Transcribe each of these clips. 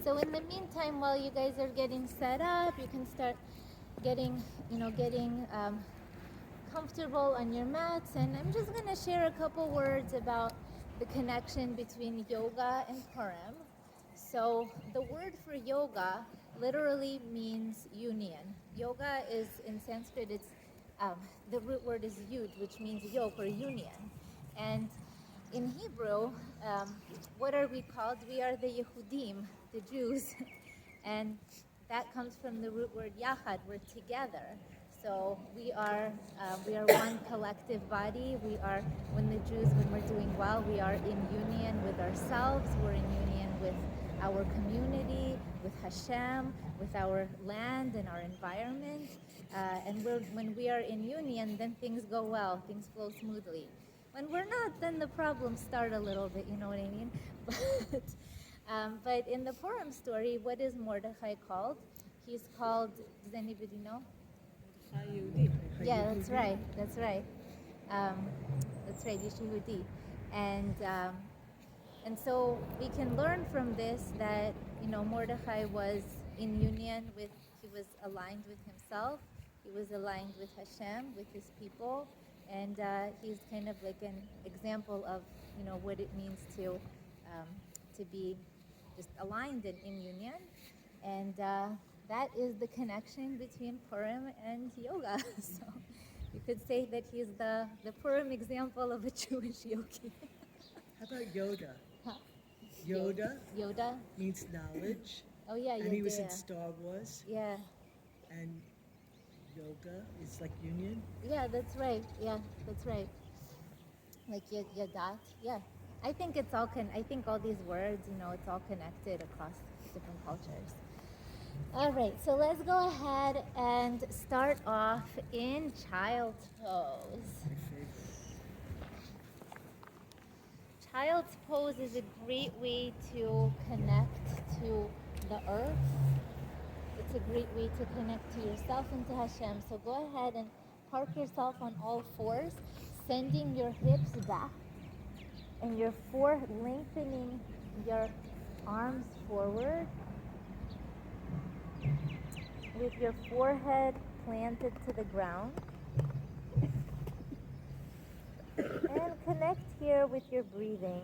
So in the meantime, while you guys are getting set up, you can start getting comfortable on your mats. And I'm just going to share a couple words about the connection between yoga and Purim. So the word for yoga literally means union. Yoga is, in Sanskrit, it's the root word is yud, which means yoke or union. And in Hebrew, what are we called? We are the Yehudim, the Jews. And that comes from the root word yachad, we're together. So we are one collective body. We are, when we're doing well, we are in union with ourselves. We're in union with our community, with Hashem, with our land and our environment. And when we are in union, then things go well, things flow smoothly. When we're not, then the problems start a little bit, you know what I mean? But in the Purim story, what is Mordechai called? He's called, does anybody know? Yeah, that's right. That's right. Yeshua. And so we can learn from this that, Mordechai was in union with, he was aligned with himself, he was aligned with Hashem, with his people, and he's kind of like an example of, what it means to be just aligned and in union. And that is the connection between Purim and yoga. So you could say that he's the Purim example of a Jewish yogi. How about Yoda? Huh? Yoda means knowledge. Oh yeah, and he was in Star Wars. Yeah. And yoga is like union. Yeah, that's right. Yeah, that's right. Like yadat. Yeah. I think it's all I think all these words, it's all connected across different cultures. All right, so let's go ahead and start off in child's pose. My favorite. Child's pose is a great way to connect to the earth. It's a great way to connect to yourself and to Hashem. So go ahead and park yourself on all fours, sending your hips back and lengthening your arms forward with your forehead planted to the ground. And connect here with your breathing.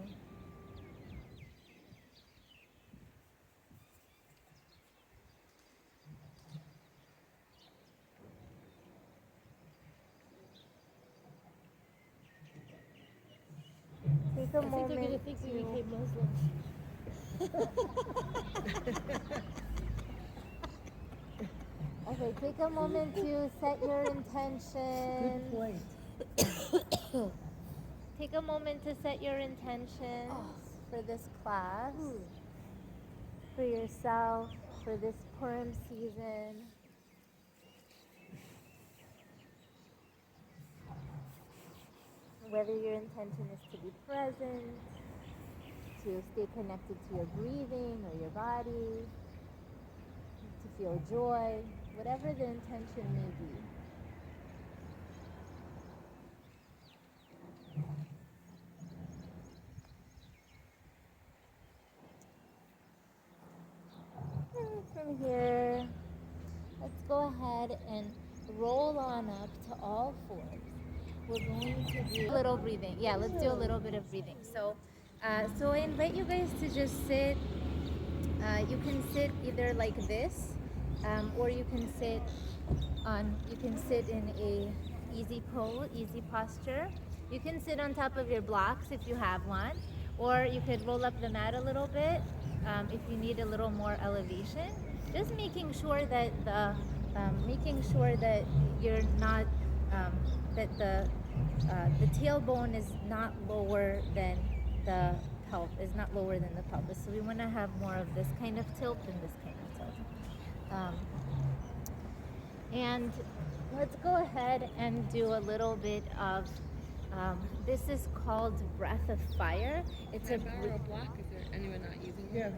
Take a moment. They're going to think we became Muslims. Okay, take a moment to set your intention. Good point. Take a moment to set your intentions for this class, for yourself, for this Purim season. Whether your intention is to be present, to stay connected to your breathing or your body, to feel joy, whatever the intention may be. And from here, let's go ahead and roll on up to all fours. We're going to do a little breathing. Yeah, let's do a little bit of breathing. So I invite you guys to just sit. You can sit either like this, or you can sit in a easy posture. You can sit on top of your blocks if you have one, or you could roll up the mat a little bit if you need a little more elevation. Just making sure that you're not that the tailbone is not lower than the pelvis. So we want to have more of this kind of tilt than this kind of tilt. And let's go ahead and do a little bit of, this is called breath of fire. It's Can I borrow a block? Is there anyone not using it?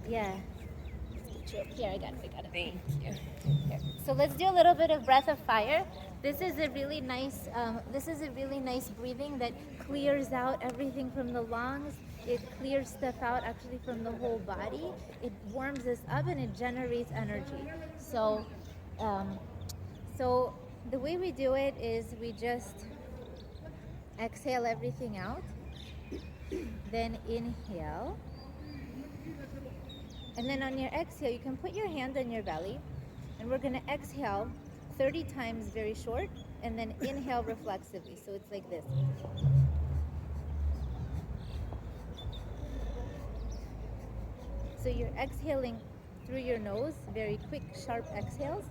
Yeah. Here, I got it. Thank you. Here. So let's do a little bit of breath of fire. This is a really nice breathing that clears out everything from the lungs It clears stuff out actually from the whole body. It warms us up and it generates energy. So, um, so the way we do it is we just exhale everything out, then inhale. And then on your exhale, you can put your hand on your belly, and we're going to exhale 30 times very short, and then inhale reflexively. So it's like this. So you're exhaling through your nose, very quick, sharp exhales,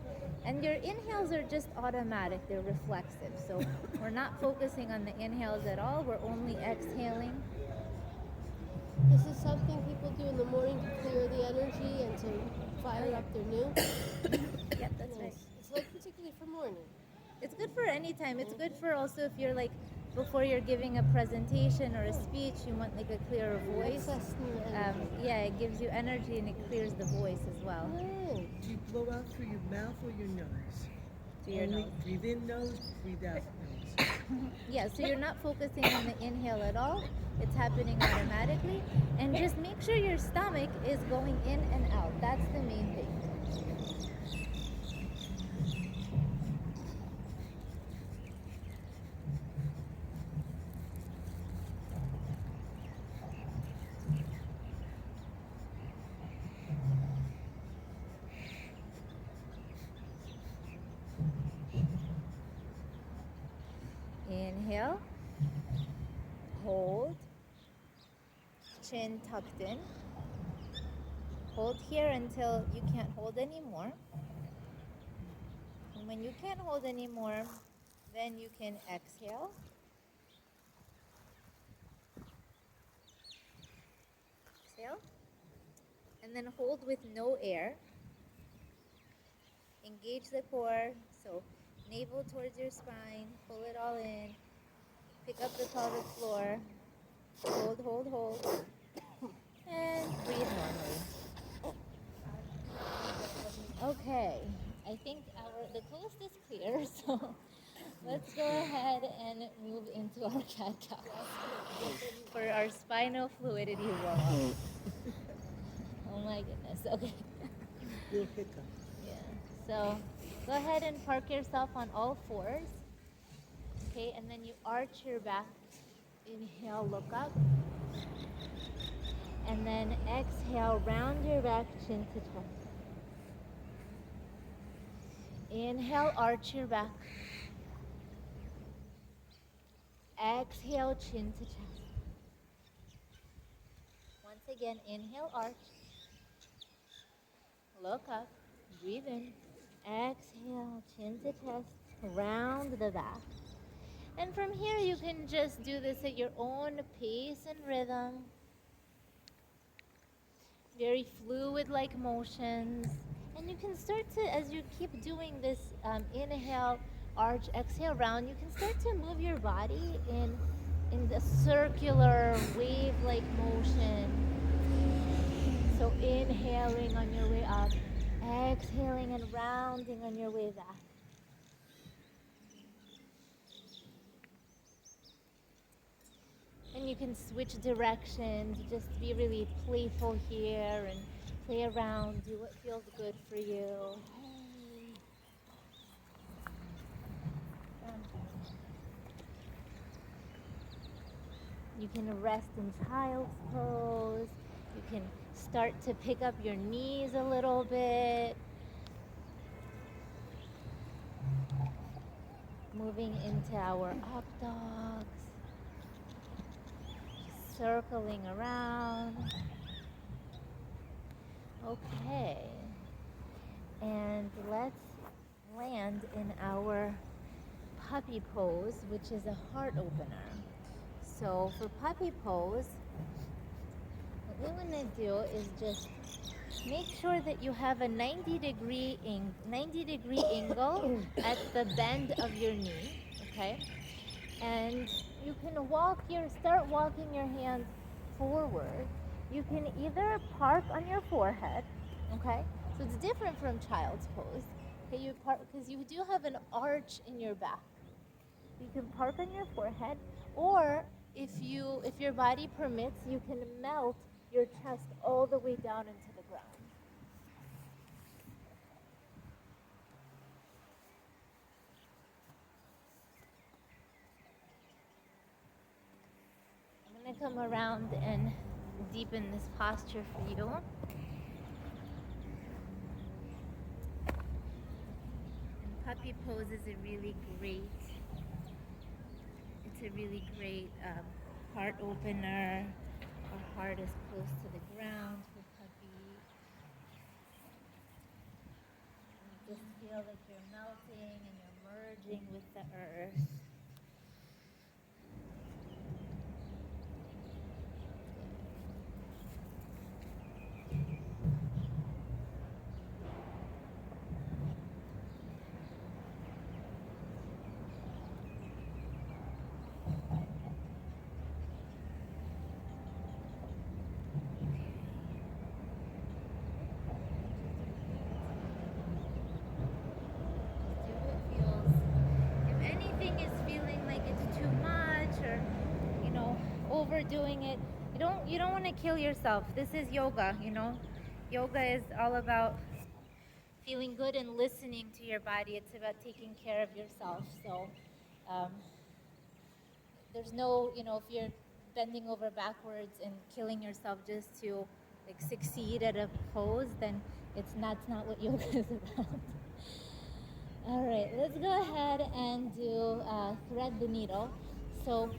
and your inhales are just automatic, they're reflexive. So we're not focusing on the inhales at all, we're only exhaling. This is something people do in the morning to clear the energy and to fire up their new. Yep, that's right. It's like particularly for morning. It's good for any time. It's good for also if you're like, before you're giving a presentation or a speech, you want like a clearer voice. Access new energy. Yeah, it gives you energy and it clears the voice as well. Oh. Do you blow out through your mouth or your nose? Through your Only nose. breathe in nose, breathe out nose. Yeah, so you're not focusing on the inhale at all. It's happening automatically. And just make sure your stomach is going in and out. That's the main thing. Inhale, hold, chin tucked in. Hold here until you can't hold anymore. And when you can't hold anymore, then you can exhale. Exhale. And then hold with no air. Engage the core, so navel towards your spine, pull it all in, pick up the pelvic floor, hold, hold, hold, and breathe normally. Okay, I think the coast is clear, so let's go ahead and move into our cat-cow for our spinal fluidity warm-up. Oh my goodness, okay. Little hiccup. Yeah, so go ahead and park yourself on all fours. Okay, and then you arch your back. Inhale, look up. And then exhale, round your back, chin to chest. Inhale, arch your back. Exhale, chin to chest. Once again, inhale, arch. Look up, breathe in. Exhale, chin to chest, round the back. And from here, you can just do this at your own pace and rhythm. Very fluid-like motions. And you can start to, as you keep doing this inhale, arch, exhale, round, you can start to move your body in the circular wave-like motion. So inhaling on your way up, exhaling and rounding on your way back. And you can switch directions, just be really playful here and play around, do what feels good for you. You can rest in child's pose. You can start to pick up your knees a little bit. Moving into our up dogs. Circling around. Okay. And let's land in our puppy pose, which is a heart opener. So for puppy pose, what we want to do is just make sure that you have a 90-degree angle at the bend of your knee, okay? And you can start walking your hands forward. You can either park on your forehead, okay? So it's different from child's pose. Okay, you park because you do have an arch in your back. You can park on your forehead, or if your body permits, you can melt your chest all the way down into the ground. I'm going to come around and deepen this posture for you. And puppy pose is a really great, it's a really great heart opener. Our heart is close to the ground for puppy. And just feel like you're melting and you're merging with the earth. Overdoing it, you don't want to kill yourself. This is yoga. Yoga is all about feeling good and listening to your body. It's about taking care of yourself. So um, there's no, if you're bending over backwards and killing yourself just to like succeed at a pose, then that's not what yoga is about. All right, let's go ahead and do thread the needle. So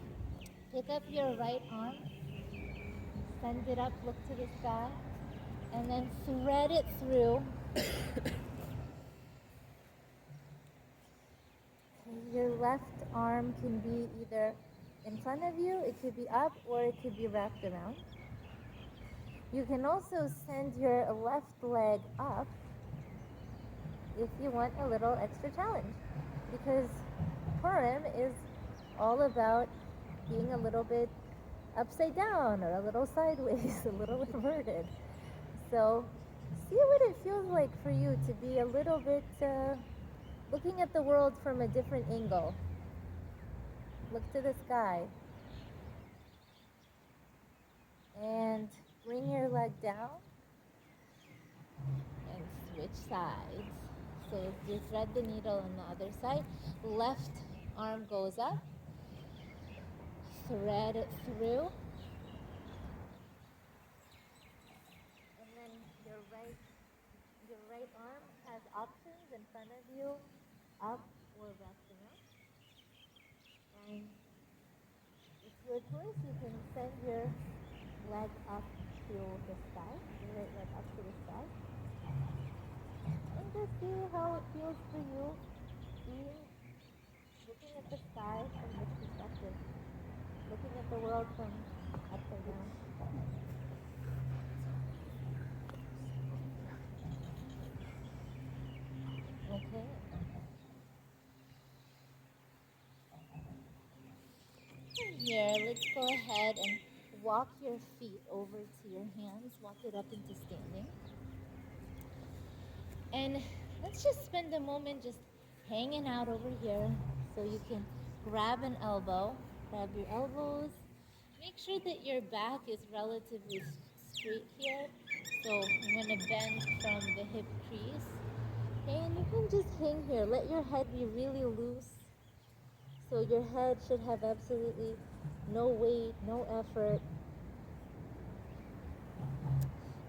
pick up your right arm, send it up, look to the sky, and then thread it through. Your left arm can be either in front of you, it could be up, or it could be wrapped around. You can also send your left leg up if you want a little extra challenge, because Purim is all about being a little bit upside down or a little sideways, a little inverted. So see what it feels like for you to be a little bit looking at the world from a different angle. Look to the sky. And bring your leg down and switch sides. So if you thread the needle on the other side, left arm goes up, thread it through, and then your right arm has options in front of you, up or wrapped around. And it's your choice. You can send your leg up to the sky, your right leg up to the sky. And just see how it feels for you looking at the sky from this perspective, looking at the world from upside down. Okay. Here, let's go ahead and walk your feet over to your hands. Walk it up into standing. And let's just spend a moment just hanging out over here. So you can grab an elbow, grab your elbows. Make sure that your back is relatively straight here. So I'm going to bend from the hip crease. And you can just hang here. Let your head be really loose. So your head should have absolutely no weight, no effort.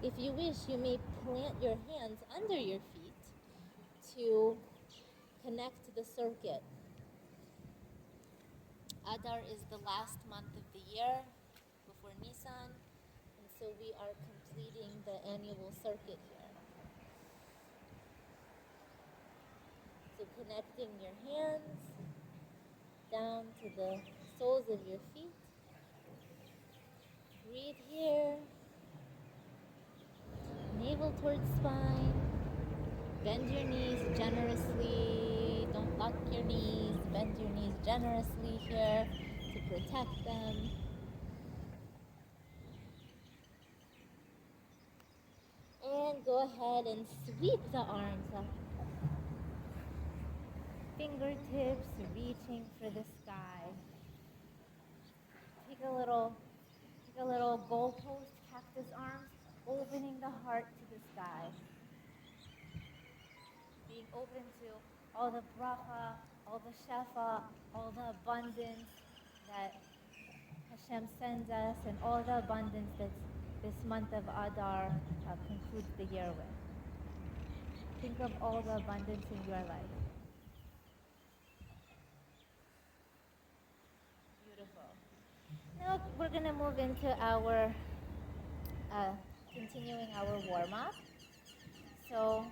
If you wish, you may plant your hands under your feet to connect the circuit. Adar is the last month of the year before Nisan, and so we are completing the annual circuit here. So connecting your hands down to the soles of your feet. Breathe here. Navel towards spine. Bend your knees generously. Don't lock your knees. Bend your knees generously here to protect them. And go ahead and sweep the arms up. Fingertips reaching for the sky. Take like a little goalpost, cactus arms, opening the heart to the sky, being open to all the bracha, all the shefa, all the abundance that Hashem sends us, and all the abundance that this month of Adar concludes the year with. Think of all the abundance in your life. Beautiful. Now we're going to move into our, continuing our warm-up. So,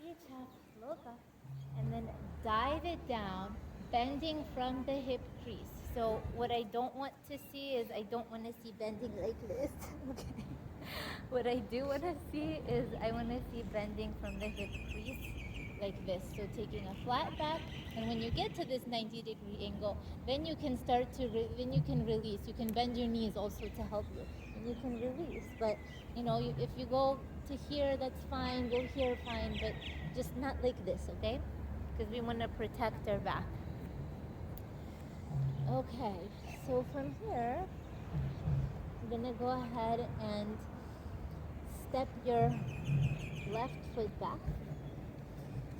reach up, look up, and then dive it down, bending from the hip crease. So what I don't want to see is I don't want to see bending like this. Okay. What I do want to see is I want to see bending from the hip crease like this. So taking a flat back, and when you get to this 90-degree angle, then you can start to, then you can release. You can bend your knees also to help you, and you can release. But if you go to here, that's fine. Go here, fine. But just not like this, okay? Because we want to protect our back. Okay, so from here, I'm gonna go ahead and step your left foot back,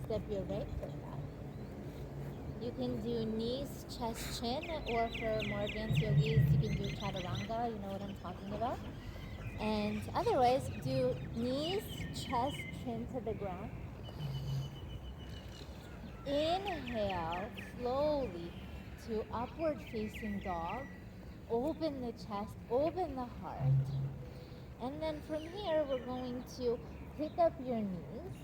step your right foot back. You can do knees, chest, chin, or for more advanced yogis, you can do chaturanga, you know what I'm talking about. And otherwise, do knees, chest, chin to the ground. Inhale slowly to upward facing dog. Open the chest, open the heart. And then from here, we're going to pick up your knees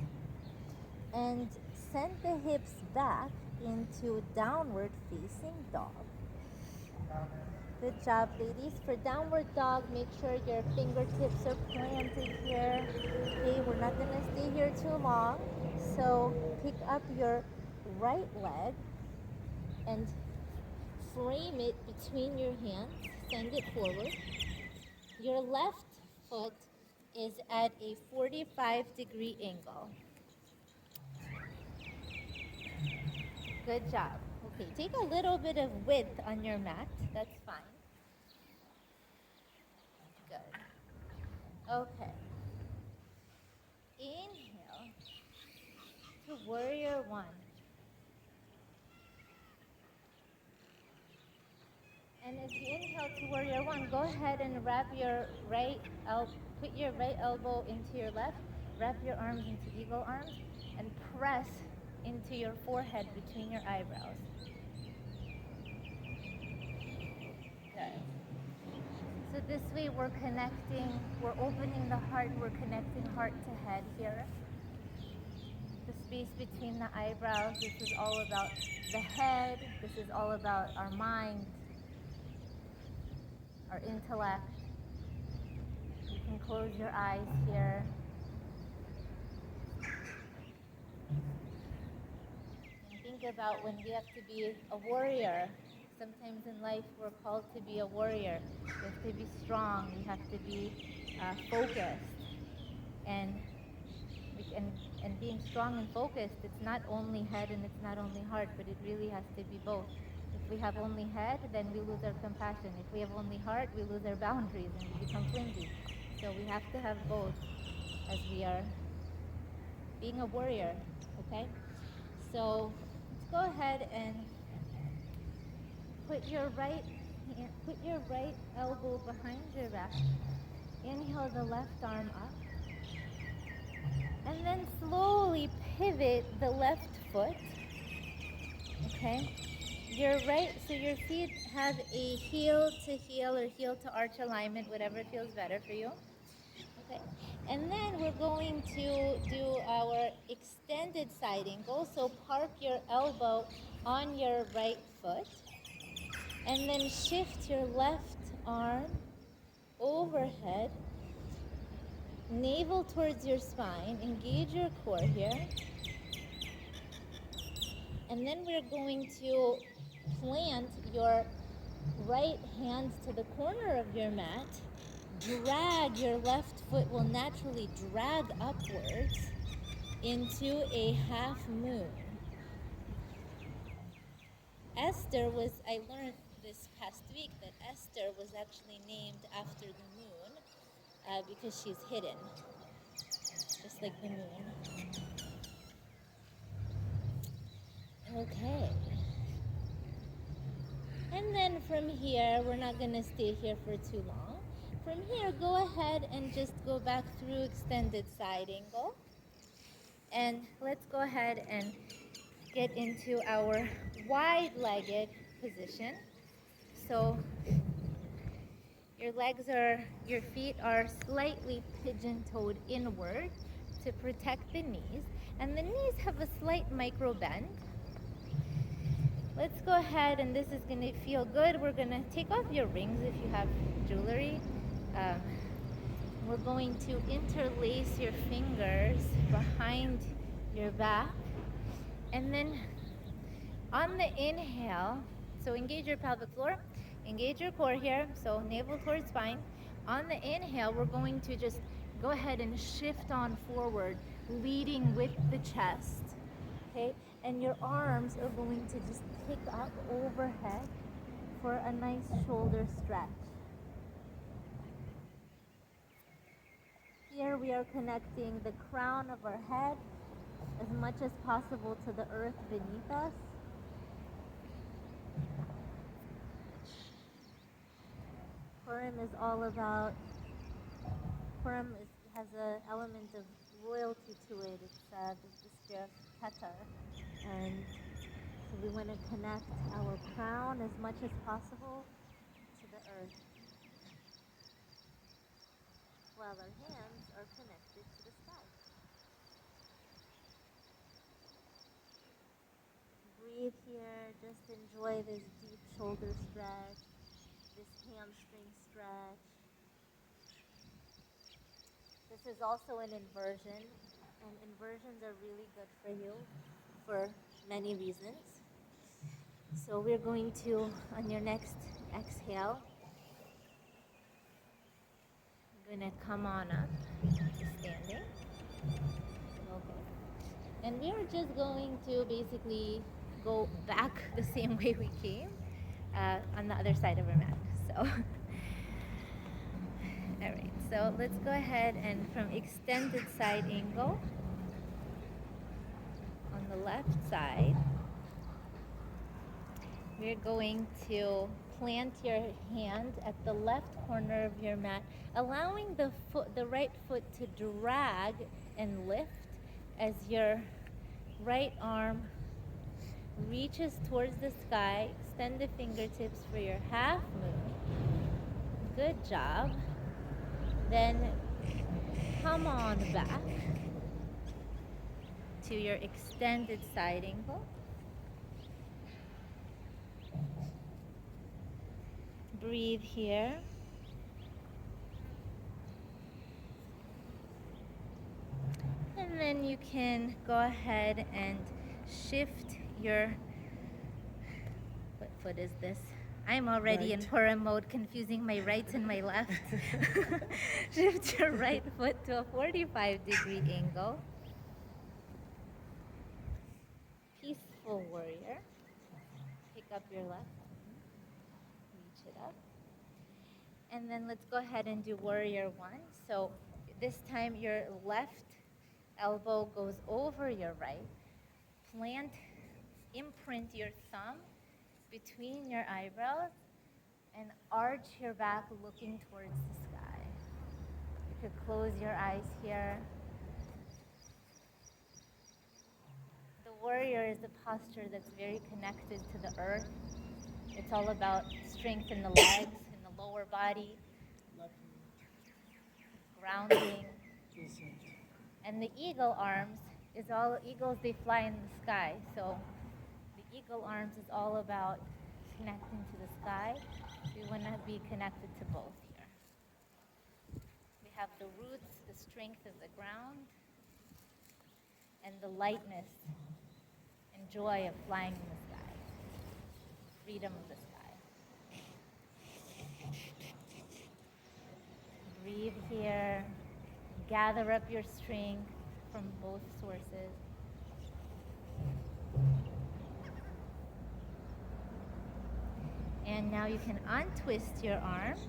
and send the hips back into downward facing dog. Good job, ladies. For downward dog, make sure your fingertips are planted here. Okay, we're not going to stay here too long. So pick up your right leg and frame it between your hands. Send it forward. Your left foot is at a 45-degree angle. Good job. Okay, take a little bit of width on your mat. That's fine. Good. Okay. Inhale to warrior one. And as you inhale to warrior one, go ahead and wrap your put your right elbow into your left, wrap your arms into eagle arms, and press into your forehead between your eyebrows. Good. So this way we're opening the heart, we're connecting heart to head here. The space between the eyebrows, this is all about the head, this is all about our mind, our intellect. You can close your eyes here. And think about when we have to be a warrior. Sometimes in life we're called to be a warrior. We have to be strong. We have to be focused. And being strong and focused, it's not only head and it's not only heart, but it really has to be both. If we have only head, then we lose our compassion. If we have only heart, we lose our boundaries and we become flimsy. So we have to have both as we are being a warrior, okay? So let's go ahead and put your right elbow behind your back. Inhale the left arm up. And then slowly pivot the left foot, okay? So your feet have a heel to heel or heel to arch alignment, whatever feels better for you. Okay. And then we're going to do our extended side angle. So park your elbow on your right foot. And then shift your left arm overhead. Navel towards your spine. Engage your core here. And then we're going to plant your right hands to the corner of your mat. Drag, your left foot will naturally drag upwards into a half moon. I learned this past week that Esther was actually named after the moon because she's hidden, just like the moon. Okay. And then from here, we're not going to stay here for too long. From here, go ahead and just go back through extended side angle. And let's go ahead and get into our wide-legged position. So your feet are slightly pigeon-toed inward to protect the knees. And the knees have a slight micro bend. Let's go ahead, and this is going to feel good. We're going to take off your rings if you have jewelry. We're going to interlace your fingers behind your back. And then on the inhale, so engage your pelvic floor, engage your core here, so navel towards spine. On the inhale, we're going to just go ahead and shift on forward, leading with the chest. Okay, and your arms are going to just pick up overhead for a nice shoulder stretch. Here we are connecting the crown of our head as much as possible to the earth beneath us. Purim is all about, has an element of royalty to it. It's the spirit of Keter. And so we want to connect our crown as much as possible to the earth, while our hands are connected to the sky. Breathe here, just enjoy this deep shoulder stretch, this hamstring stretch. This is also an inversion, and inversions are really good for you for many reasons. So we're going to, on your next exhale, I'm going to come on up to standing. Okay. And we are just going to basically go back the same way we came on the other side of our mat. So, all right. So let's go ahead and from extended side angle on the left side, we're going to plant your hand at the left corner of your mat, allowing the right foot to drag and lift as your right arm reaches towards the sky. Extend the fingertips for your half moon. Good job. Then come on back to your extended side angle. Breathe here. And then you can go ahead and shift your, what foot is this? I'm already in Right. Purim mode, confusing my right and my left. Shift your right foot to a 45-degree angle. Peaceful warrior. Pick up your left. Reach it up. And then let's go ahead and do warrior one. So this time your left elbow goes over your right. Imprint your thumb between your eyebrows and arch your back looking towards the sky. You could close your eyes here. The warrior is a posture that's very connected to the earth. It's all about strength in the legs, in the lower body, grounding. And the eagle arms is all, eagles, they fly in the sky. So the eagle arms is all about connecting to the sky. We want to be connected to both here. We have the roots, the strength of the ground, and the lightness and joy of flying in the sky. Freedom of the sky. Breathe here. Gather up your strength from both sources. And now you can untwist your arms.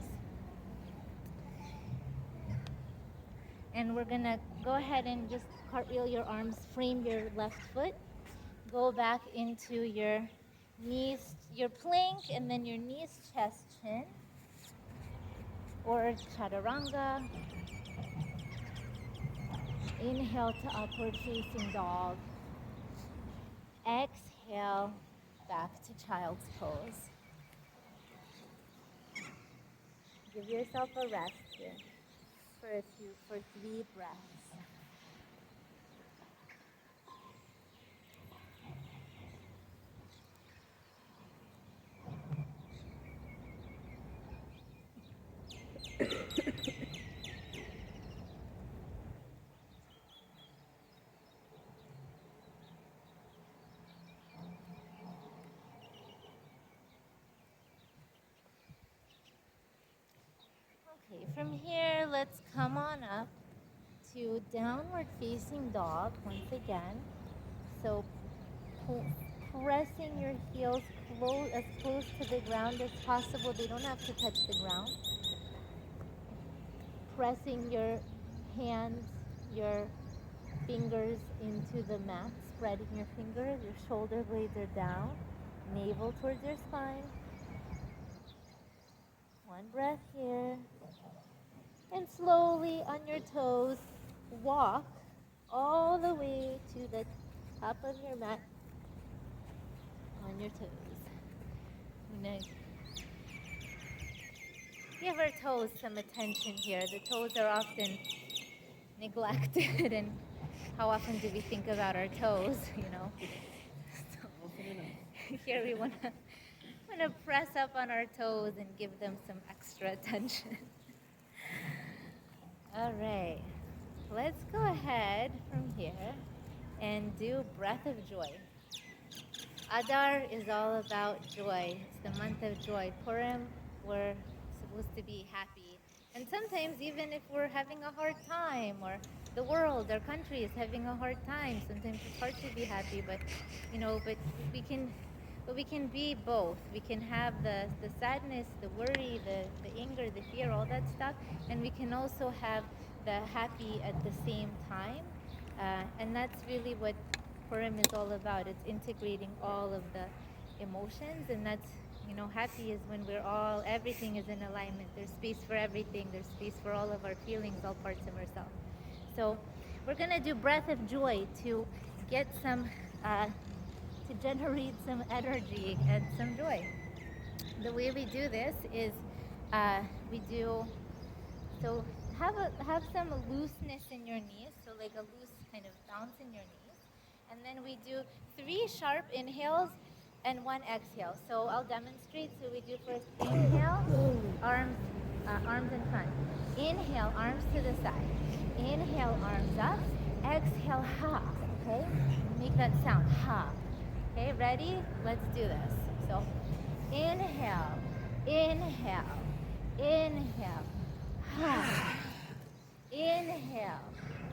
And we're gonna go ahead and just cartwheel your arms, frame your left foot, go back into your knees, your plank, and then your knees, chest, chin, or chaturanga. Inhale to upward facing dog. Exhale back to child's pose. Give yourself a rest here for 3 breaths. Okay, from here, let's come on up to downward facing dog once again. So pressing your heels as close to the ground as possible. They don't have to touch the ground. Pressing your hands, your fingers into the mat, spreading your fingers, your shoulder blades are down, navel towards your spine. One breath here. And slowly on your toes, walk all the way to the top of your mat on your toes. Nice. Give our toes some attention here. The toes are often neglected, and how often do we think about our toes, you know? So here we want to press up on our toes and give them some extra attention. All right, let's go ahead from here and do breath of joy. Adar is all about joy. It's the month of joy. Purim, we're supposed to be happy. And sometimes even if we're having a hard time, or the world, our country is having a hard time, sometimes it's hard to be happy, but we can be both. We can have the sadness, the worry, the anger, the fear, all that stuff, and we can also have the happy at the same time. And that's really what Purim is all about. It's integrating all of the emotions, and that's, happy is when everything is in alignment. There's space for everything. There's space for all of our feelings, all parts of ourselves. So we're gonna do breath of joy to get some, to generate some energy and some joy. The way we do this is have some looseness in your knees, so like a loose kind of bounce in your knees. And then we do 3 sharp inhales and 1 exhale. So I'll demonstrate. So we do first inhale, arms in front. Inhale, arms to the side. Inhale, arms up. Exhale, ha. Okay? Make that sound, ha. Okay, ready? Let's do this. So inhale, inhale, inhale, ha. Inhale,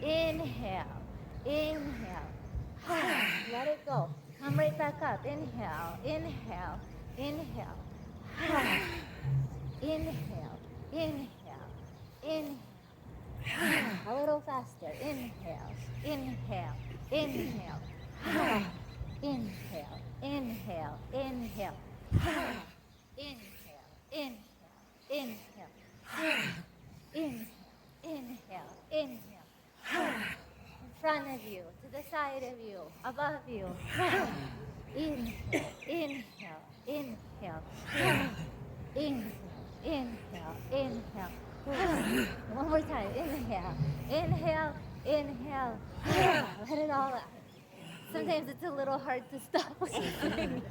inhale, inhale, ha. Let it go. Come right back up. Inhale, inhale, inhale, ha. Inhale, inhale, inhale. A little faster. Inhale, inhale, inhale, ha. Inhale, inhale, inhale, ha. Inhale, inhale, inhale, ha. Inhale, inhale, inhale, ha. In front of you, to the side of you, above you, ha. Inhale, inhale, inhale, ha. Inhale, inhale, inhale, ha. One more time. Inhale, inhale, inhale, ha. Let it all out. Sometimes it's a little hard to stop what you're doing.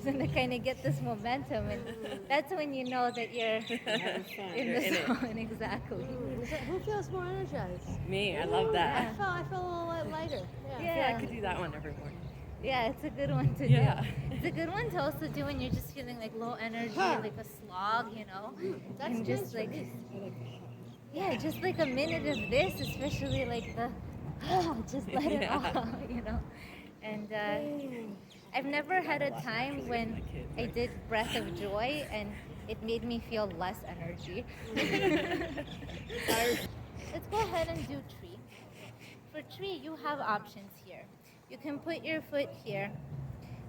So to kind of get this momentum, and that's when you know that you're in the zone. Exactly. Who feels more energized? Me, I love that. I feel a little lighter. Yeah, I could do that one every morning. Yeah, it's a good one to do. It's a good one to also do when you're just feeling like low energy, like a slog, That's and just nice like, release. just like a minute of this, especially like the, just let it all, And I've never had a lot, time actually, when with my kids, I like- did breath of joy and it made me feel less energy. Let's go ahead and do tree. For tree, you have options here. You can put your foot here.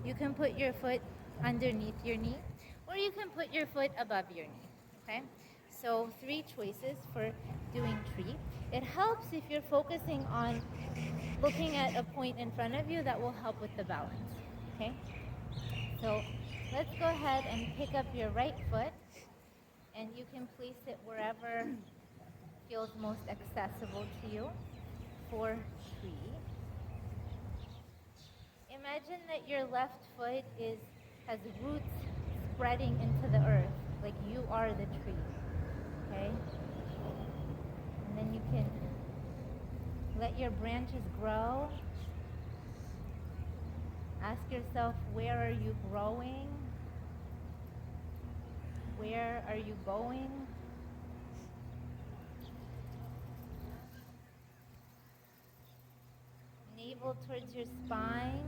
You can put your foot underneath your knee, or you can put your foot above your knee. Okay? So 3 choices for doing tree. It helps if you're focusing on looking at a point in front of you. That will help with the balance. Okay? So let's go ahead and pick up your right foot, and you can place it wherever feels most accessible to you for tree. Imagine that your left foot has roots spreading into the earth, like you are the tree. Okay? And then you can let your branches grow. Ask yourself, where are you growing? Where are you going? Navel towards your spine.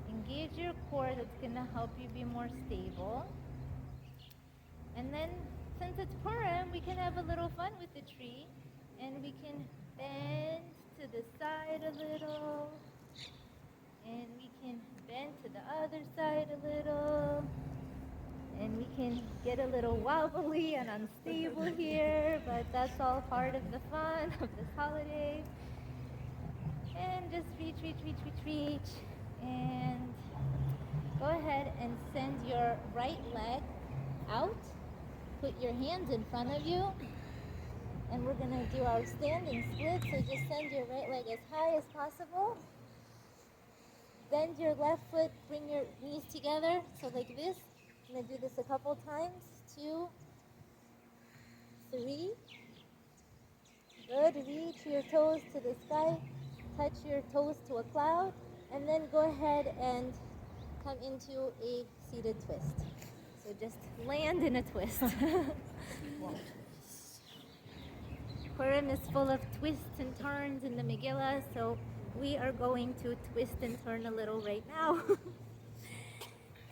Engage your core. That's going to help you be more stable. And then, since it's Purim, we can have a little fun with the tree. And we can bend to the side a little. And we can bend to the other side a little. And we can get a little wobbly and unstable here, but that's all part of the fun of this holiday. And just reach, reach, reach, reach, reach. And go ahead and send your right leg out. Put your hands in front of you. And we're going to do our standing split. So just send your right leg as high as possible. Bend your left foot, bring your knees together. So like this. I'm going to do this a couple times. 2, 3. Good. Reach your toes to the sky. Touch your toes to a cloud. And then go ahead and come into a seated twist. So just land in a twist. Purim is full of twists and turns in the Megillah, so we are going to twist and turn a little right now.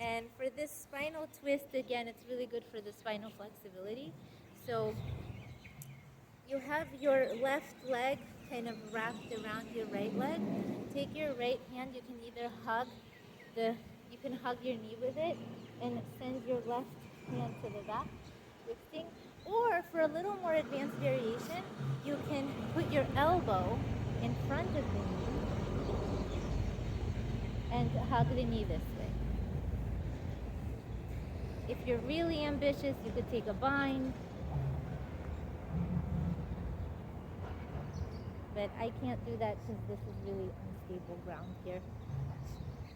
And for this spinal twist, again, it's really good for the spinal flexibility. So you have your left leg kind of wrapped around your right leg. Take your right hand, you can either you can hug your knee with it and send your left hand to the back, twisting. Or for a little more advanced variation, you can put your elbow in front of the knee and hug the knee this way. If you're really ambitious, you could take a bind. But I can't do that because this is really unstable ground here.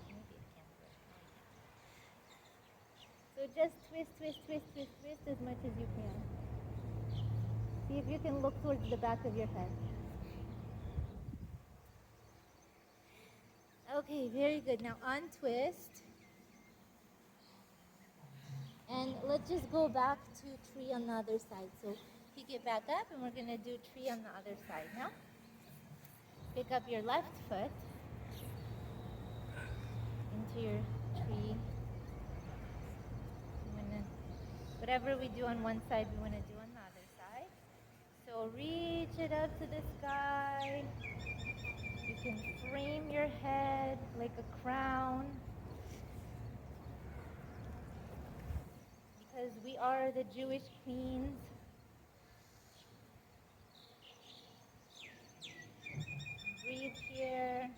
Maybe it can work. No, it can't. So just twist, twist, twist, twist, twist as much as you can. See if you can look towards the back of your head. Okay, very good. Now untwist. And let's just go back to tree on the other side. So pick it back up and we're going to do tree on the other side now. Pick up your left foot into your tree. Whatever we do on one side, we want to do on the other side. So reach it up to the sky. You can frame your head like a crown. Because we are the Jewish queens. Breathe here.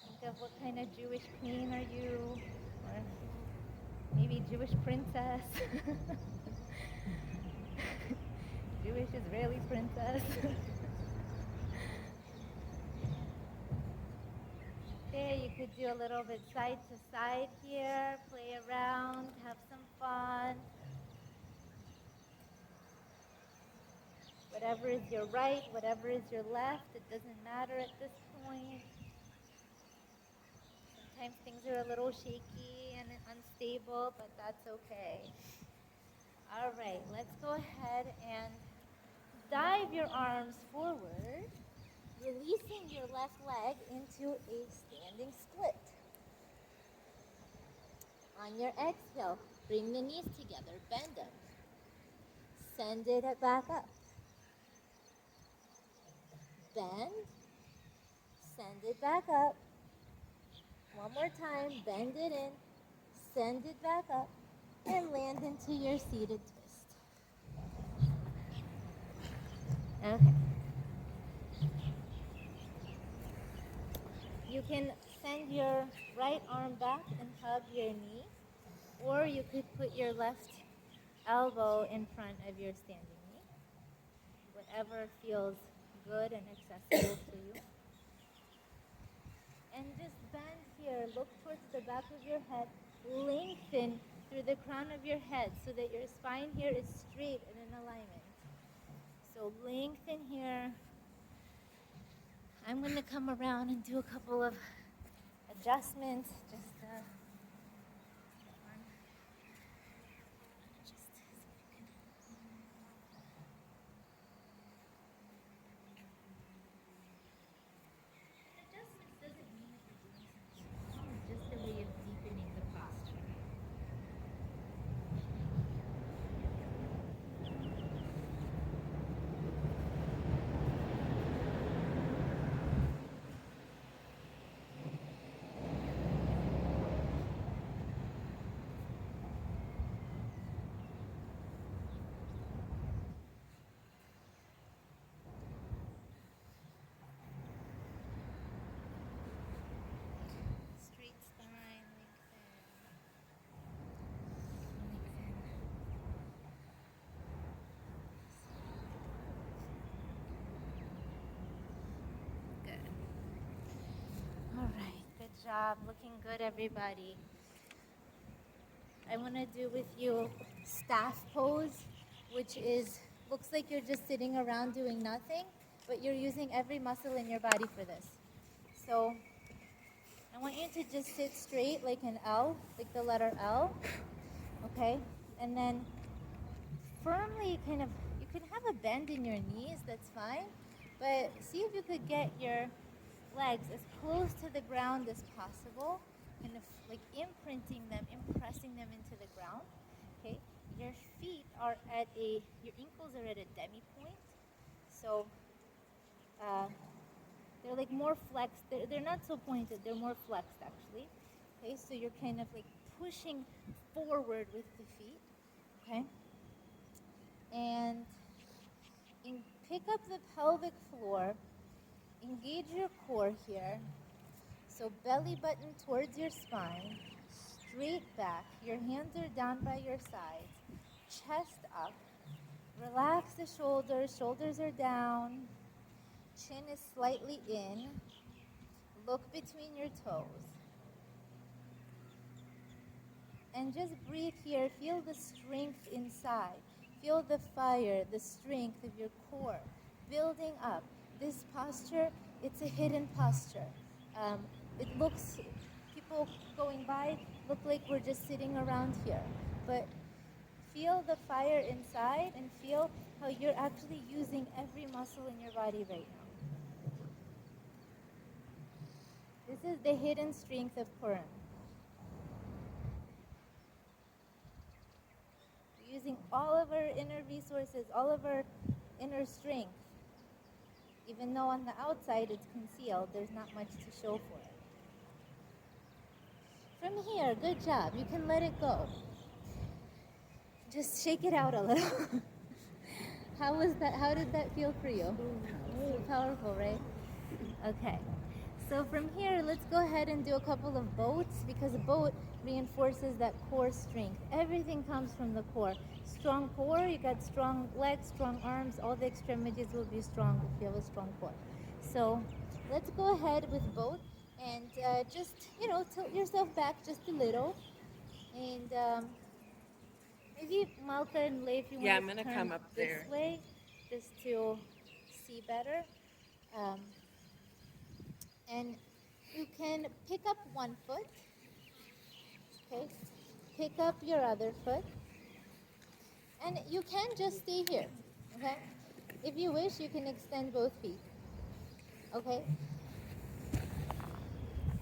Think of what kind of Jewish queen are you? Or maybe Jewish princess. Jewish Israeli princess. Okay, you could do a little bit side to side here, play around, have some fun. Whatever is your right, whatever is your left, it doesn't matter at this point. Sometimes things are a little shaky and unstable, but that's okay. All right, let's go ahead and dive your arms forward. releasing your left leg into a standing split. On your exhale, bring the knees together, bend them. Send it back up. Bend, send it back up. One more time, bend it in, send it back up, and land into your seated twist. Okay. You can send your right arm back and hug your knee, or you could put your left elbow in front of your standing knee. Whatever feels good and accessible for you. And just bend here, look towards the back of your head, lengthen through the crown of your head so that your spine here is straight and in alignment. So lengthen here. I'm going to come around and do a couple of adjustments. Adjustments doesn't mean that you're doing something wrong, just a way of deepening the posture. Straight spine, lengthen. Good. All right, good job. Looking good, everybody. I want to do with you staff pose, which looks like you're just sitting around doing nothing, but you're using every muscle in your body for this. So I want you to just sit straight like an L, like the letter L, okay? And then firmly you can have a bend in your knees, that's fine, but see if you could get your legs as close to the ground as possible, kind of like imprinting them, impressing them into the ground, okay? Your feet are your ankles are at a demi point, so they're like more flexed. They're not so pointed, they're more flexed actually, okay? So you're kind of like pushing forward with the feet, okay? And pick up the pelvic floor, engage your core here. So belly button towards your spine, straight back. Your hands are down by your sides, chest up. Relax the shoulders are down. Chin is slightly in. Look between your toes. And just breathe here. Feel the strength inside. Feel the fire, the strength of your core building up. This posture, it's a hidden posture. It looks, people going by look like we're just sitting around here. But feel the fire inside and feel how you're actually using every muscle in your body right now. This is the hidden strength of Purim. We're using all of our inner resources, all of our inner strength. Even though on the outside it's concealed, there's not much to show for it. From here, good job. You can let it go. Just shake it out a little. How was that? How did that feel for you? So powerful, right? Okay. So from here, let's go ahead and do a couple of boats, because a boat reinforces that core strength. Everything comes from the core. Strong core, you got strong legs, strong arms, all the extremities will be strong if you have a strong core. So let's go ahead with boat and just, tilt yourself back just a little. And maybe Malka and Leif, you Yeah, want I'm to gonna turn come up this there. way just to see better. And you can pick up one foot, okay? Pick up your other foot. And you can just stay here, okay? If you wish, you can extend both feet. Okay?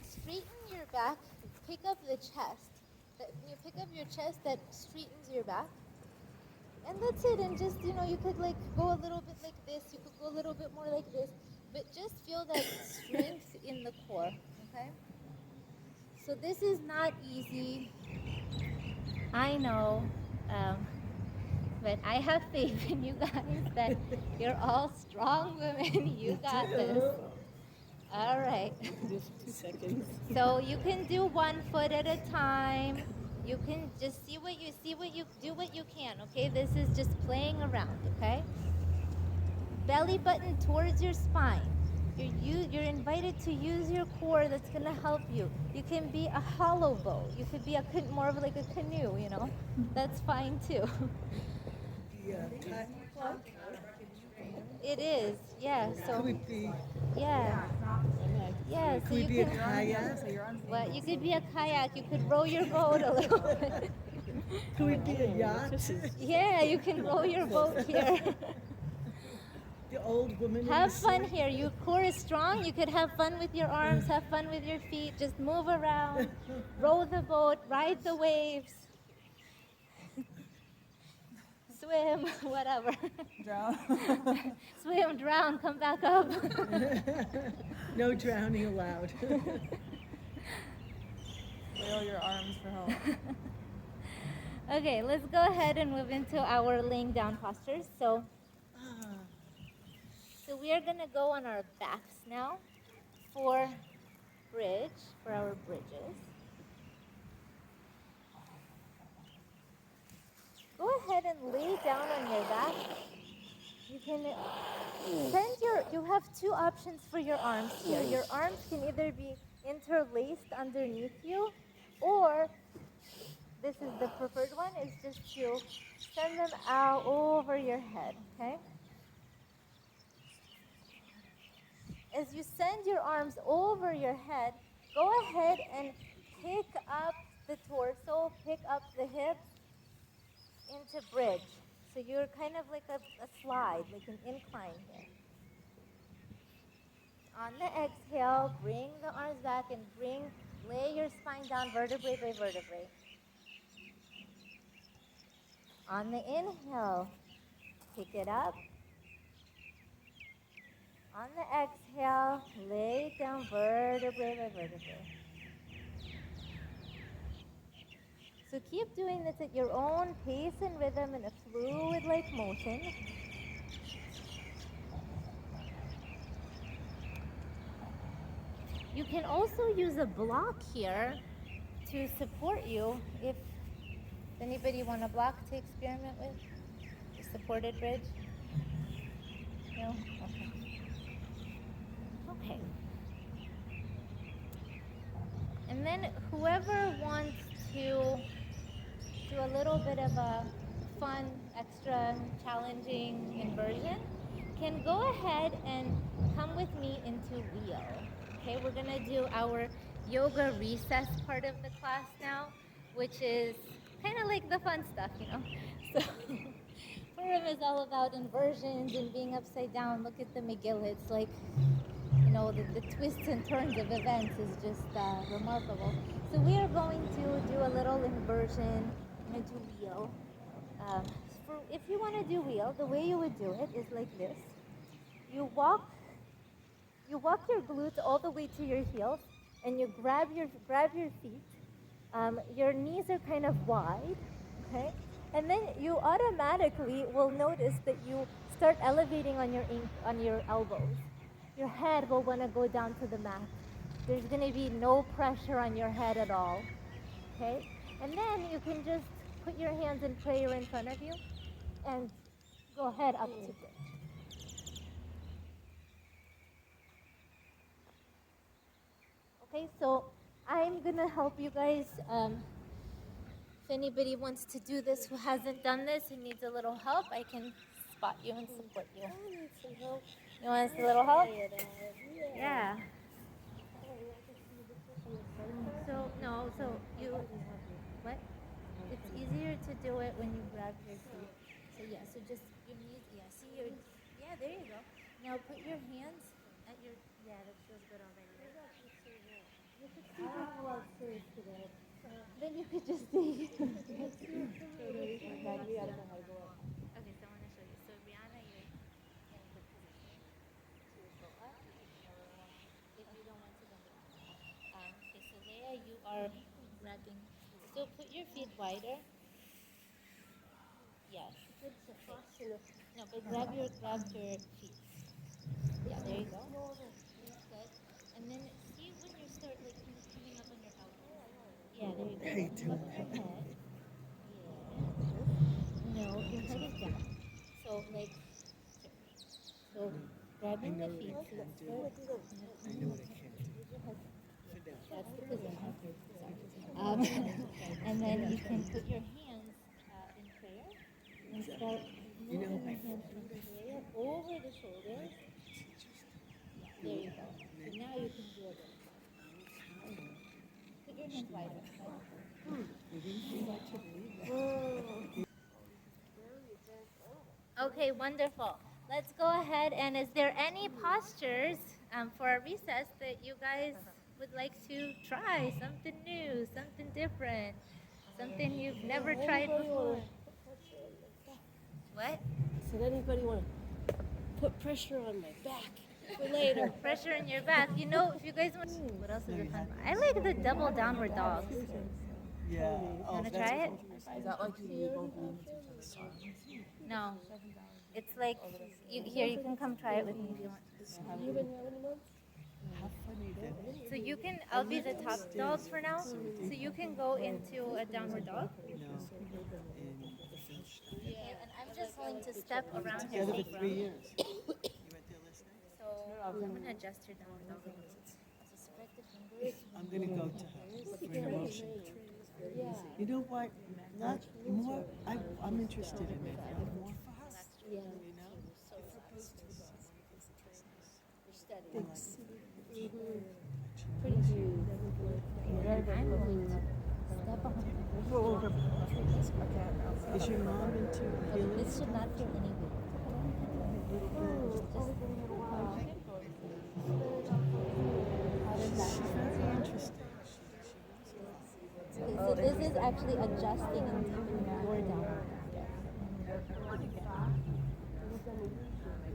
Straighten your back, pick up the chest. When you pick up your chest, that straightens your back. And that's it. And just, you could like go a little bit like this. You could go a little bit more like this. But just feel that strength in the core. Okay? So this is not easy. I know. But I have faith in you guys that you're all strong women. You got this. All right. Just 2 seconds. So you can do 1 foot at a time. You can just see what you do what you can, okay? This is just playing around, okay? Belly button towards your spine. You're invited to use your core. That's gonna help you. You can be a hollow boat. You could be more of like a canoe, That's fine too. Yeah. It is, yeah. So Could we be? yeah, yeah. Could So we you be a can. kayak? Well, you could be a kayak. You could row your boat a little bit. Could we be a yacht? Yeah, you can row your boat here. The old woman. Have fun here. Your core is strong. You could have fun with your arms, have fun with your feet. Just move around, row the boat, ride the waves, swim, whatever. Drown. Swim, drown, come back up. No drowning allowed. Flail your arms for help. Okay, let's go ahead and move into our laying down postures. So we are going to go on our backs now for our bridges. Go ahead and lay down on your back. You can you have 2 options for your arms here. Your arms can either be interlaced underneath you, or this is the preferred one, is just to send them out over your head, okay? As you send your arms over your head, go ahead and pick up the torso, pick up the hips into bridge. So you're kind of like a slide, like an incline here. On the exhale, bring the arms back and lay your spine down vertebrae by vertebrae. On the inhale, pick it up. On the exhale, lay down vertebrae by vertebrae. So keep doing this at your own pace and rhythm in a fluid-like motion. You can also use a block here to support you if anybody want a block to experiment with? A supported bridge? No? Okay. Okay. And then whoever wants to do a little bit of a fun, extra challenging inversion can go ahead and come with me into wheel. Okay, we're gonna do our yoga recess part of the class now, which is kind of like the fun stuff, So Purim is all about inversions and being upside down. Look at the Megillah. It's like, the twists and turns of events is just remarkable. So we are going to do a little inversion. I'm going to do wheel. If you want to do wheel, the way you would do it is like this. You walk your glutes all the way to your heels, and you grab your feet. Your knees are kind of wide, okay? And then you automatically will notice that you start elevating on your elbows. Your head will want to go down to the mat. There's going to be no pressure on your head at all, okay? And then you can just put your hands in prayer in front of you and go ahead up to bridge. Okay, so I'm going to help you guys. If anybody wants to do this who hasn't done this and needs a little help, I can spot you and support you. I need some help. You want a little help? Yeah. Yeah. So you, what? It's easier to do it when you grab your feet. So so just your knees, there you go. Now put your hands at your Yeah, that feels good already. You could see how well it's serious today. Then you could just see. Okay, so I want to show you. So Rihanna, you're in a good position to go up. You can if you don't want to, then down. Okay, so Leia, you are grabbing. So put your feet wider. Yes. Okay. No, but grab your feet. Yeah, there you go. Good. And then see when you start like kind of coming up on your elbows. Yeah, there you go. How you doing? Up your head. Yeah. No, your head is down. So like, so grabbing the feet. So you start. I know what I can't do. That's the position. And then you can put your hands in prayer and start moving your hands in prayer over the shoulders. There you go. So now you can do a little. Put your hands wider. Okay, wonderful. Let's go ahead and is there any postures for our recess that you guys would like to try? Something new, something different, something you've never tried before. What? Does anybody want to put pressure on my back for later? Pressure in your back. You know, if you guys want, what else is it fun? I like the double downward dogs. Yeah. Want to try it? Is that like you both lean into each other's arms? No. It's like, here, you can come try it with me if you want. You been here any months? How funny that. So you can, I'll be the top dog for now. So you can go into a downward dog. Okay, and I'm just going to step around your Together feet. for 3 years. You went there last night? So I'm going to adjust your downward dog a little bit. So spread the fingers. I'm going to go to her for an emotion. Yeah. You know what? Not more. I'm interested in it. More for her. Yeah. You know? Thanks. I'm going to step on her. Is your mom into Okay, healing? this should not feel any weight. She's very interesting. So this is actually adjusting and deepening your downward.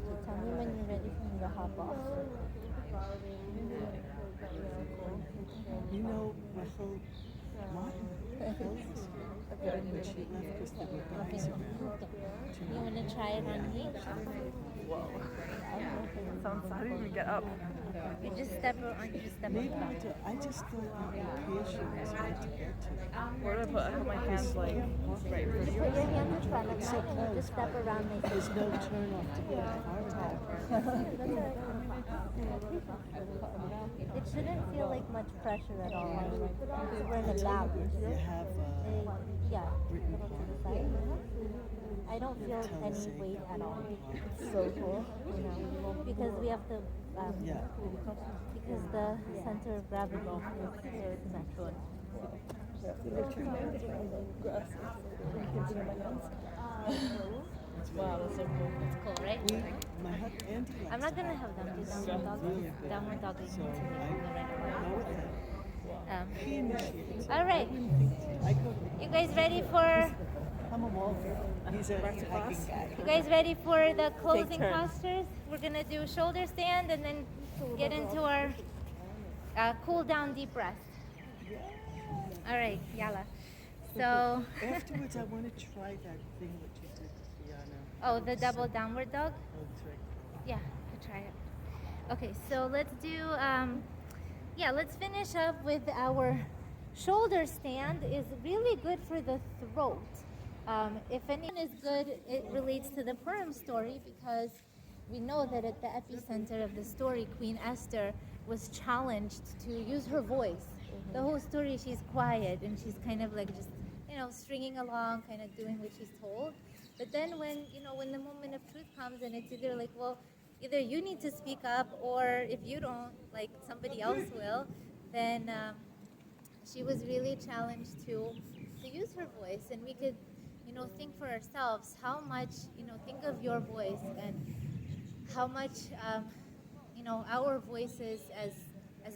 So tell me when you're ready for me to hop off. You know, my whole mom when she left because there were guys around. You want to try it on me? Sounds, how do you even get up? You just step on Maybe the back. I just thought the location was hard to get to. Where do I put? I put my hands like right in front of Put you. your hand in front of me and you just step around my face. There's no turn off to get a car attack. It shouldn't feel like much pressure at all. Because we're in a balance. You have Yeah, written little to the side. I don't feel any weight at all. It's so cool. You know, because we have the yeah. because the center of gravity is central. Wow, that's so cool. It's cool, right? My husband I'm not gonna have them do downward dog. Downward dog is going to make them right He initiates. All right, I go. you guys ready for? I'm a walker. He's a hiking guy. You guys ready for the closing postures? We're gonna do shoulder stand and then get into our cool down deep breath. All right, yalla. So, Afterwards, I want to try that thing that you did with Rihanna. oh, the double downward dog? Oh, it's right. Yeah, could try it. Okay, so let's do, let's finish up with our shoulder stand. Is really good for the throat. If anyone is good, it relates to the Purim story because we know that at the epicenter of the story, Queen Esther was challenged to use her voice. The whole story, she's quiet and she's kind of like just, stringing along, kind of doing what she's told. But then when the moment of truth comes and it's either like, well, either you need to speak up or if you don't, like somebody else will, then she was really challenged to use her voice. And we could, think for ourselves how much, think of your voice and how much, our voices as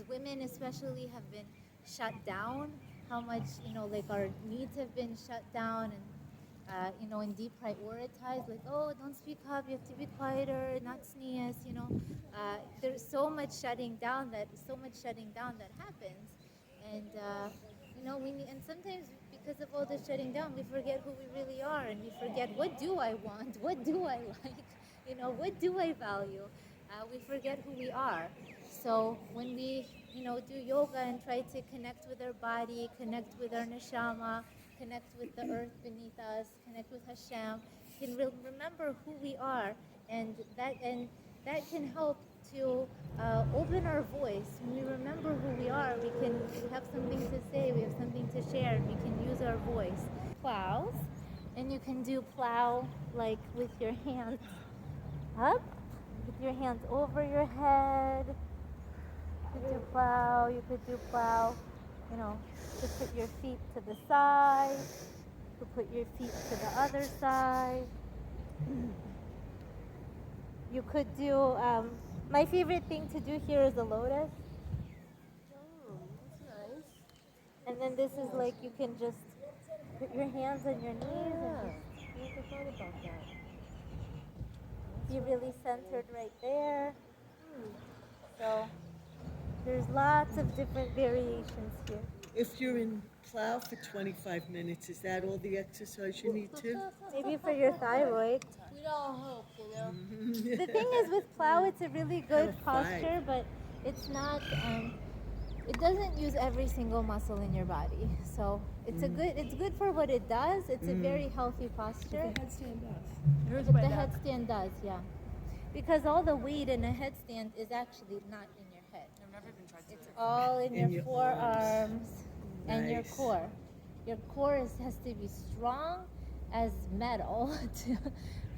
women especially have been shut down, how much, like our needs have been shut down and deprioritized, like, oh, don't speak up, you have to be quieter, not sneeze, there's so much shutting down that happens. And, and sometimes because of all this shutting down, we forget who we really are, and we forget, what do I want? What do I like? What do I value? We forget who we are. So when we, do yoga and try to connect with our body, connect with our neshama, connect with the earth beneath us, connect with Hashem, can remember who we are, and that can help to open our voice. When we remember who we are, we have something to say, we have something to share, and we can use our voice. Plows, and you can do plow like with your hands up, with your hands over your head. You could do plow, to put your feet to the side, to put your feet to the other side. You could do, my favorite thing to do here is a lotus. Oh, that's nice. And then this is like, you can just put your hands on your knees and I never thought about that. be really centered right there. So there's lots of different variations here. If you're in plow for 25 minutes, is that all the exercise you need to? Maybe for your thyroid. We'd all hope, The thing is with plow, it's a really good Have a five. posture, but it's not, it doesn't use every single muscle in your body. So it's it's good for what it does. It's a very healthy posture. The headstand does. But the headstand does, yeah. Because all the weight in a headstand is actually not in your head. I've never even tried to. It's all in In your your forearms and your Nice. core. Your core has to be strong as metal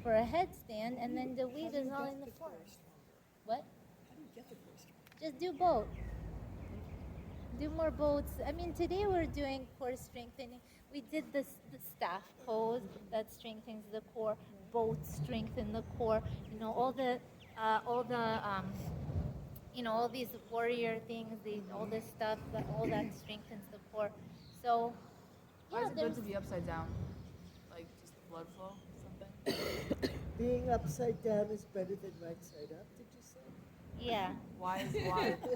for a headstand, and then the weight is all in the forearms. What? How do you get the first one? Just do both. Do more boats. I mean, today we're doing core strengthening. We did the staff pose that strengthens the core. Boats strengthen the core. All these warrior things. All this stuff. All that strengthens the core. So, Why yeah, is it good to be upside down? Like just blood flow or something? Being upside down is better than right side up, did you say? yeah. Why?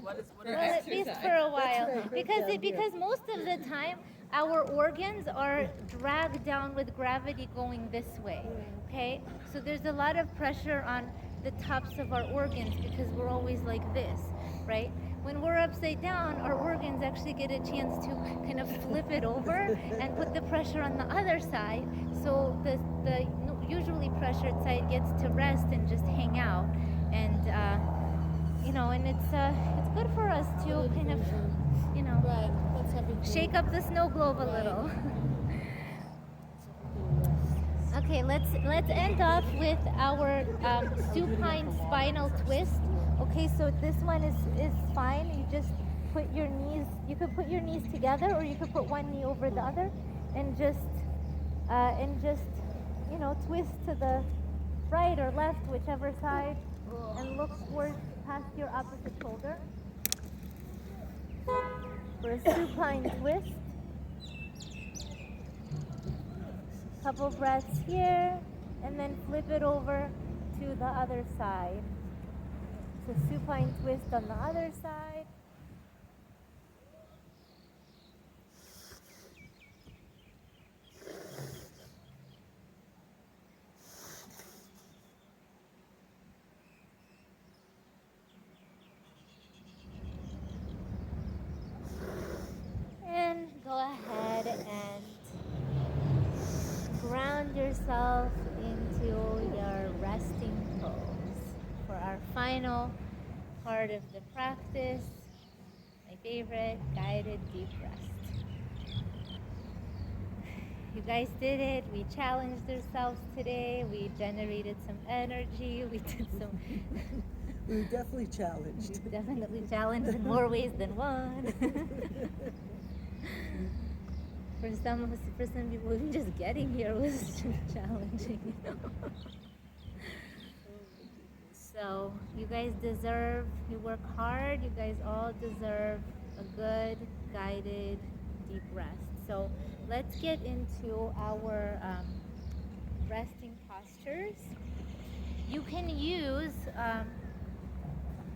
What are Well, at least for a while, what I heard because down here. because most of the time our organs are dragged down with gravity going this way. Okay, so there's a lot of pressure on the tops of our organs because we're always like this, right? When we're upside down, our organs actually get a chance to kind of flip it over and put the pressure on the other side. So the usually pressured side gets to rest and just hang out, and and it's good for us to kind of, Right, that's everything. shake up the snow globe a little. Okay, let's end off with our supine spinal twist. Okay, so this one is fine. You just put your knees. You could put your knees together, or you could put one knee over the other, and just twist to the right or left, whichever side, and look towards past your opposite shoulder for a supine twist. Couple breaths here, and then flip it over to the other side. So supine twist on the other side. And go ahead and ground yourself into your resting pose for our final part of the practice, my favorite, guided deep rest. You guys did it. We challenged ourselves today. We generated some energy. We did some We were definitely challenged. definitely challenged in more ways than one. For some people, even just getting here was challenging. So you guys deserve, you work hard, you guys all deserve a good, guided, deep rest. So let's get into our resting postures. You can use